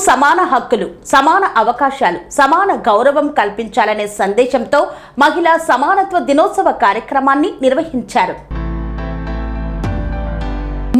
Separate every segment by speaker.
Speaker 1: సమాన హక్కులు, సమాన అవకాశాలు, సమాన గౌరవం కల్పించాలనే సందేశంతో మహిళా సమానత్వ దినోత్సవ కార్యక్రమాన్ని నిర్వహించారు.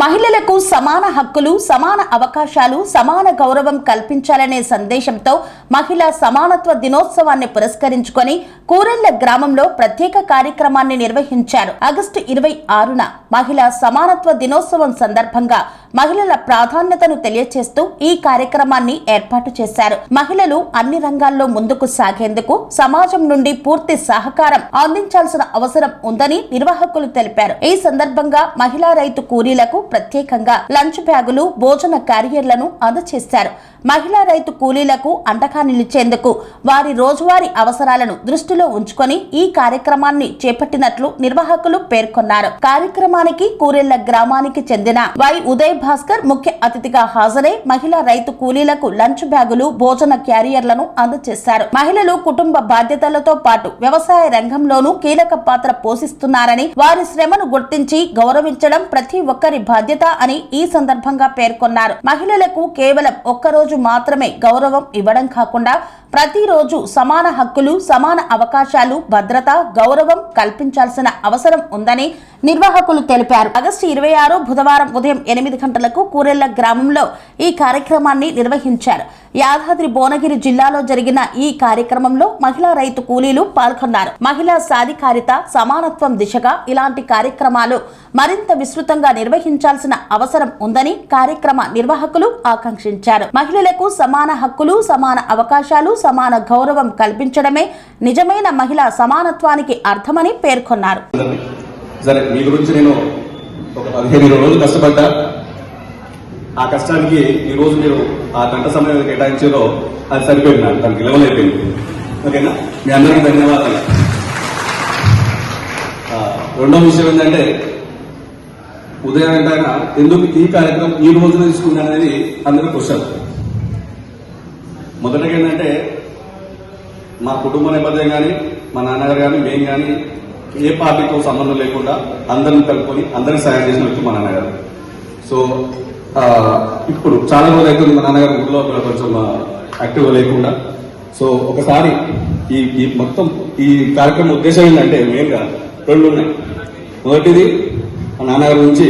Speaker 1: మహిళలకు సమాన హక్కులు, సమాన అవకాశాలు, సమాన గౌరవం కల్పించాలనే సందేశంతో మహిళా సమానత్వ దినోత్సవాన్ని పురస్కరించుకొని కూరెళ్ల గ్రామంలో ప్రత్యేక కార్యక్రమాన్ని నిర్వహించారు. ఆగస్టు 26న మహిళా సమానత్వ దినోత్సవం సందర్భంగా మహిళల ప్రాధాన్యతను తెలియచేస్తూ ఈ కార్యక్రమాన్ని ఏర్పాటు చేశారు. మహిళలు అన్ని రంగాల్లో ముందుకు సాగేందుకు సమాజం నుండి పూర్తి సహకారం అందించాల్సిన అవసరం ఉందని నిర్వాహకులు తెలిపారు. ఈ సందర్భంగా మహిళా రైతు కూలీలకు ప్రత్యేకంగా లంచ్ బ్యాగులు, భోజన క్యారియర్లను అందజేశారు. మహిళా రైతు కూలీలకు అండగా నిలిచేందుకు వారి రోజువారీ అవసరాలను దృష్టిలో ఉంచుకొని ఈ కార్యక్రమాన్ని చేపట్టినట్లు నిర్వాహకులు పేర్కొన్నారు. కార్యక్రమానికి కూరెళ్ల గ్రామానికి చెందిన వై ఉదయ్ భాస్కర్ ముఖ్య అతిథిగా హాజరై మహిళా రైతు కూలీలకు లంచ్ బ్యాగులు, భోజన క్యారియర్లను అందజేశారు. మహిళలు కుటుంబ బాధ్యతలతో పాటు వ్యవసాయ రంగంలోనూ కీలక పాత్ర పోషిస్తున్నారని, వారి శ్రమను గుర్తించి గౌరవించడం ప్రతి ఒక్కరి బాధ్యత అని ఈ సందర్భంగా పేర్కొన్నారు. మహిళలకు కేవలం ఒక్కరోజు మాత్రమే గౌరవం ఇవ్వడం కాకుండా ప్రతిరోజు సమాన హక్కులు, సమాన అవకాశాలు, భద్రత, గౌరవం కల్పించాల్సిన అవసరం ఉందని నిర్వాహకులు తెలిపారు. ఆగస్టు 26 బుధవారం ఉదయం 8 గంటలకు కూరెళ్ల గ్రామంలో ఈ కార్యక్రమాన్ని నిర్వహించారు. యాదాద్రి భువనగిరి జిల్లాలో జరిగిన ఈ కార్యక్రమంలో మహిళా రైతు కూలీలు పాల్గొన్నారు. మహిళా సాధికారిత, సమానత్వం దిశగా ఇలాంటి కార్యక్రమాలు మరింత విస్తృతంగా నిర్వహించాల్సిన అవసరం ఉందని కార్యక్రమ నిర్వాహకులు ఆకాంక్షించారు. మహిళలకు సమాన హక్కులు, సమాన అవకాశాలు, సమాన గౌరవం కల్పించడమే నిజమైన మహిళా సమానత్వానికి అర్థమని పేర్కొన్నారు.
Speaker 2: సరే, మీ గురించి నేను ఒక 15 రోజులు కష్టపడ్డా. ఆ కష్టానికి ఈ రోజు మీరు ఆ గంట సమయం కేటాయించారో అది సరిపోయింది, నాకు దానికి లెవెల్ అయిపోయింది. ఓకేనా, మీ అందరికీ ధన్యవాదాలు. రెండో విషయం ఏంటంటే, ఉదయం వెంటాక ఎందుకు ఈ కార్యక్రమం ఈ రోజున తీసుకుంది అనేది అందరూ క్వశ్చన్. మొదటగా ఏంటంటే, మా కుటుంబ నేపథ్యం కానీ, మా నాన్నగారు కానీ, మేము కానీ ఏ పార్టీతో సంబంధం లేకుండా అందరిని కలుపుకొని అందరికి సహాయం చేసిన వ్యక్తి మా నాన్నగారు. సో ఇప్పుడు చాలా రోజులు అయితే మా నాన్నగారు ఊళ్ళో కొంచెం యాక్టివ్గా లేకుండా. సో ఒకసారి ఈ మొత్తం ఈ కార్యక్రమం ఉద్దేశం ఏంటంటే మెయిన్గా 2 ఉన్నాయి. మొదటిది, మా నాన్నగారి నుంచి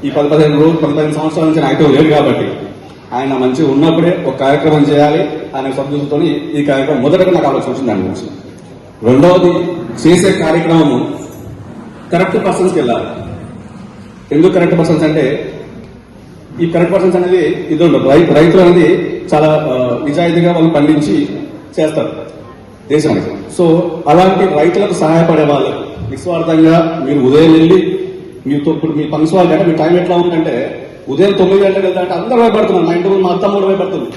Speaker 2: ఈ 15 సంవత్సరాల నుంచి యాక్టివ్ లేదు కాబట్టి ఆయన మంచిగా ఉన్నప్పుడే ఒక కార్యక్రమం చేయాలి అనే సబ్జెక్టుతో ఈ కార్యక్రమం మొదటగా నాకు ఆలోచన వచ్చింది దాని గురించి. రెండవది, చేసే కార్యక్రమము కరెక్ట్ పర్సన్స్కి వెళ్ళాలి. ఎందుకు కరెక్ట్ పర్సన్స్ అంటే, ఈ కరెక్ట్ పర్సన్స్ అనేది ఇది ఉండదు. రైతులు అనేది చాలా నిజాయితీగా వాళ్ళు పండించి చేస్తారు దేశానికి. సో అలాంటి రైతులకు సహాయపడే వాళ్ళు నిస్వార్థంగా మీరు ఉదయం వెళ్ళి మీ పంక్చువాలిటీ అంటే మీ టైం ఎట్లా ఉందంటే, ఉదయం 9 గంటలకు వెళ్తారంటే అందరూ భయపడుతున్నారు. మా ఇంటి ముందు మా అత్తమ్మ కూడా భయపడుతుంది.